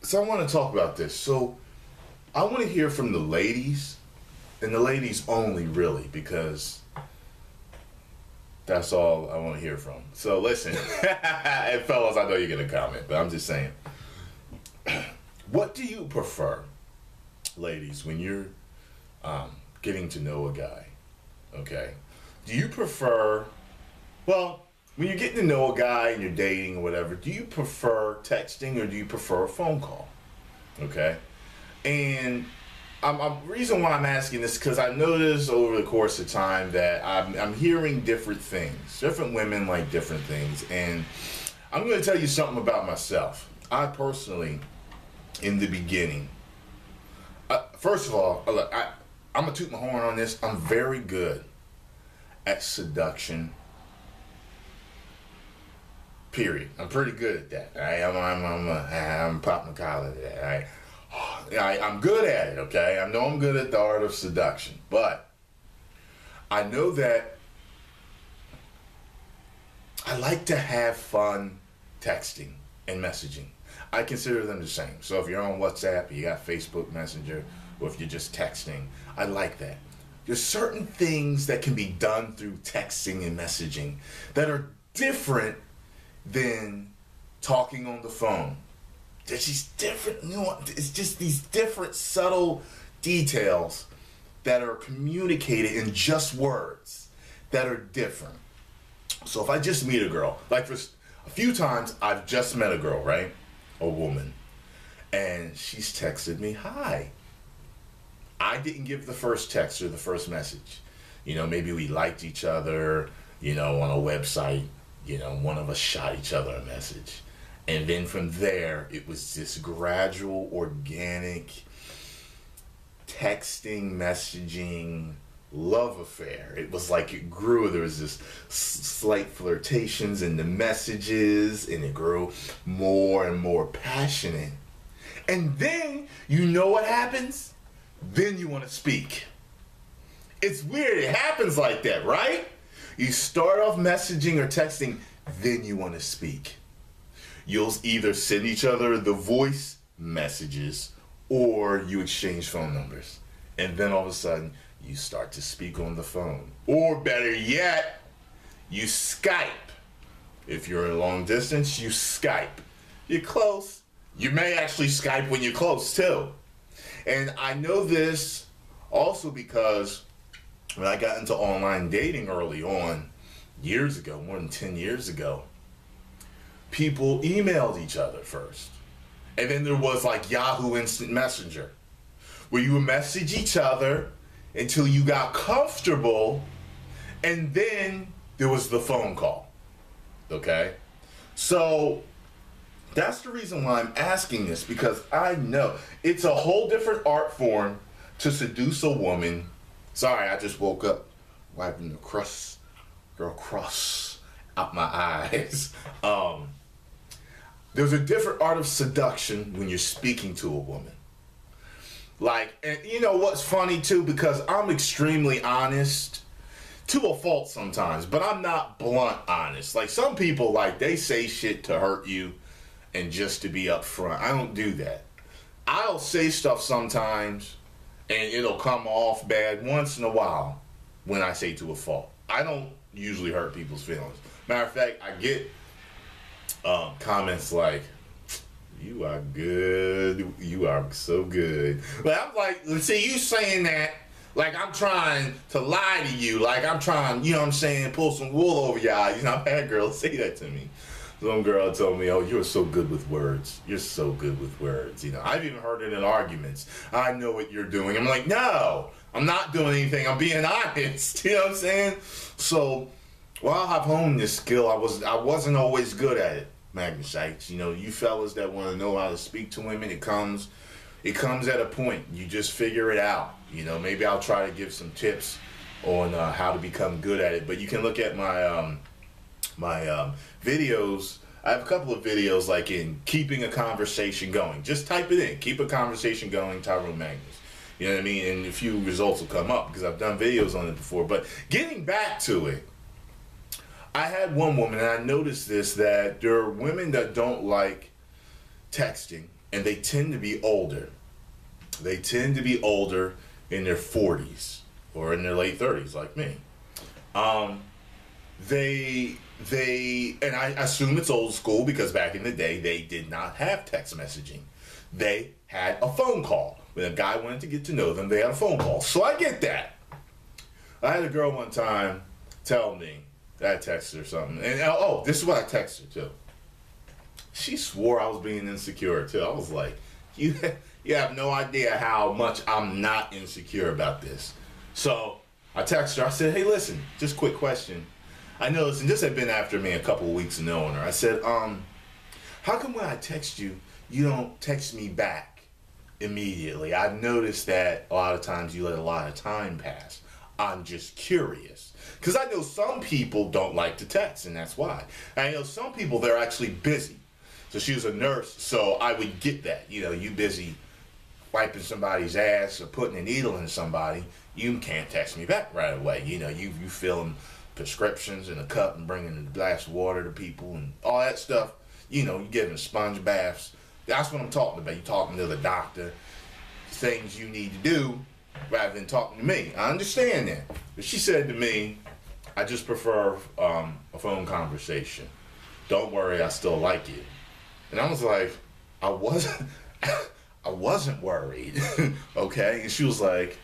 So I want to talk about this. So I want to hear from the ladies, and the ladies only, really, because that's all I want to hear from. So listen, and fellas, I know you're gonna comment, but I'm just saying. What do you prefer, ladies, when you're getting to know a guy? Okay, do you prefer? Well, when you're getting to know a guy and you're dating or whatever, do you prefer texting or do you prefer a phone call? Okay, and reason why I'm asking this because I noticed over the course of time that I'm hearing different things. Different women like different things, and I'm going to tell you something about myself. I personally, in the beginning, first of all, look, I'm going to toot my horn on this. I'm very good at seduction. Period. I'm pretty good at that. I'm popping the collar at that. I'm good at it, okay? I know I'm good at the art of seduction, but I know that I like to have fun texting and messaging. I consider them the same. So if you're on WhatsApp, you got Facebook Messenger, or if you're just texting, I like that. There's certain things that can be done through texting and messaging that are different than talking on the phone. There's these different it's just these different subtle details that are communicated in just words that are different. So if I just meet a girl, like for a few times I've just met a girl, right? A woman. And she's texted me, hi. I didn't give the first text or the first message. You know, maybe we liked each other, you know, on a website, you know, one of us shot each other a message. And then from there, it was this gradual, organic, texting, messaging, love affair. It was like it grew. There was this slight flirtations in the messages, and it grew more and more passionate. And then, you know what happens? Then you want to speak. It's weird. It happens like that, right? You start off messaging or texting, then you want to speak. You'll either send each other the voice messages or you exchange phone numbers. And then all of a sudden, you start to speak on the phone. Or better yet, you Skype. If you're in long distance, you Skype. You're close. You may actually Skype when you're close too. And I know this also because when I got into online dating early on, years ago, more than 10 years ago, people emailed each other first. And then there was like Yahoo Instant Messenger, where you would message each other until you got comfortable, and then there was the phone call. Okay? So that's the reason why I'm asking this, because I know it's a whole different art form to seduce a woman. Sorry, I just woke up wiping the crust out my eyes. There's a different art of seduction when you're speaking to a woman. Like, and you know what's funny too, because I'm extremely honest to a fault sometimes, but I'm not blunt honest. Like some people, like they say shit to hurt you and just to be upfront. I don't do that. I'll say stuff sometimes and it'll come off bad once in a while when I say to a fault. I don't usually hurt people's feelings. Matter of fact, I get comments like, you are good, you are so good. But I'm like, see, you saying that like I'm trying to lie to you, like I'm trying, you know what I'm saying, pull some wool over your eyes. You know, I've had girls say that to me. Some girl told me, oh, you're so good with words. You're so good with words. You know, I've even heard it in arguments. I know what you're doing. I'm like, no, I'm not doing anything. I'm being honest. You know what I'm saying? So while I've honed this skill, I wasn't always good at it. Magnesite, you know, you fellas that want to know how to speak to women, it comes at a point. You just figure it out. You know, maybe I'll try to give some tips on how to become good at it. But you can look at my videos. I have a couple of videos like in keeping a conversation going. Just type it in, keep a conversation going, Tyrone Magnus. You know what I mean? And a few results will come up because I've done videos on it before. But getting back to it, I had one woman, and I noticed this, that there are women that don't like texting, and they tend to be older. They tend to be older in their 40s or in their late 30s, like me. And I assume it's old school because back in the day, they did not have text messaging. They had a phone call. When a guy wanted to get to know them, they had a phone call. So I get that. I had a girl one time tell me that I texted her something. And oh, this is what I texted her too. She swore I was being insecure too. I was like, you have no idea how much I'm not insecure about this. So I texted her. I said, hey, listen, just quick question. I noticed, and this had been after me a couple of weeks of knowing her. I said, how come when I text you, you don't text me back immediately? I've noticed that a lot of times you let a lot of time pass. I'm just curious. Because I know some people don't like to text, and that's why. I know some people, they're actually busy. So she was a nurse, so I would get that. You know, you busy wiping somebody's ass or putting a needle in somebody, you can't text me back right away. You know, you filling prescriptions in a cup and bringing a glass of water to people and all that stuff. You know, you giving sponge baths. That's what I'm talking about. You're talking to the doctor, things you need to do rather than talking to me. I understand that. But she said to me, I just prefer a phone conversation. Don't worry, I still like you. And I was like, I wasn't worried. Okay? And she was like,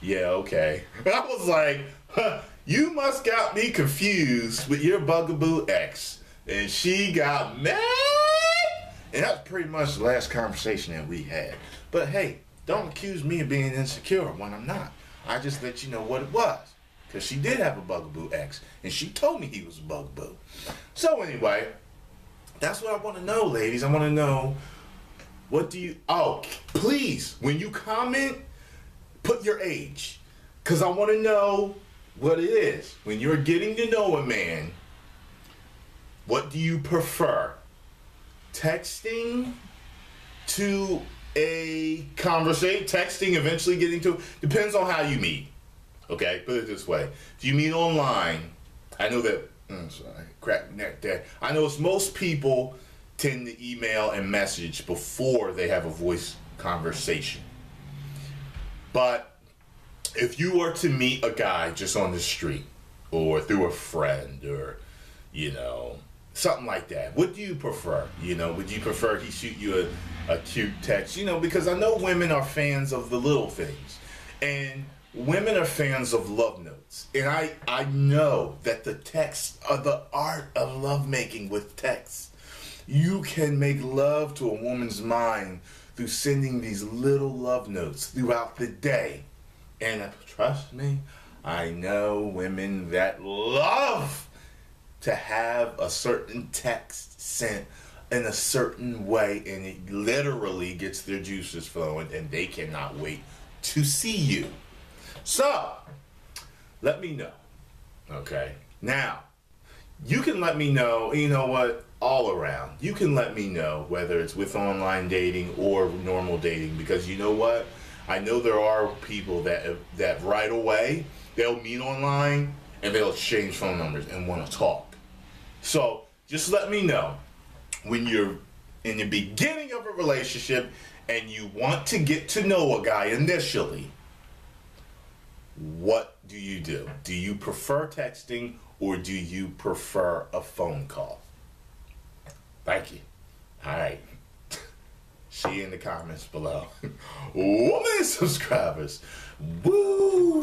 yeah, okay. And I was like, huh, you must got me confused with your bugaboo ex. And she got mad. And that was pretty much the last conversation that we had. But hey, don't accuse me of being insecure when I'm not. I just let you know what it was. Because she did have a bugaboo ex. And she told me he was a bugaboo. So anyway, that's what I want to know, ladies. I want to know, what do you... Oh, please, when you comment, put your age. Because I want to know what it is. When you're getting to know a man, what do you prefer? Texting to a conversation, texting, eventually getting to... Depends on how you meet. Okay, put it this way. If you meet online, I know that... I'm sorry, crack neck there. I know most people tend to email and message before they have a voice conversation. But if you were to meet a guy just on the street or through a friend or, you know, something like that, what do you prefer? You know, would you prefer he shoot you a cute text? You know, because I know women are fans of the little things. And women are fans of love notes. And I know that the text, the art of lovemaking with text, you can make love to a woman's mind through sending these little love notes throughout the day. And trust me, I know women that love to have a certain text sent in a certain way, and it literally gets their juices flowing, and they cannot wait to see you. So, let me know. Okay? Now, you can let me know, you know what, all around. You can let me know whether it's with online dating or normal dating, because you know what? I know there are people that right away, they'll meet online and they'll exchange phone numbers and want to talk. So, just let me know when you're in the beginning of a relationship and you want to get to know a guy initially. What do you do? Do you prefer texting or do you prefer a phone call? Thank you. All right. See you in the comments below. Woman subscribers. Woo!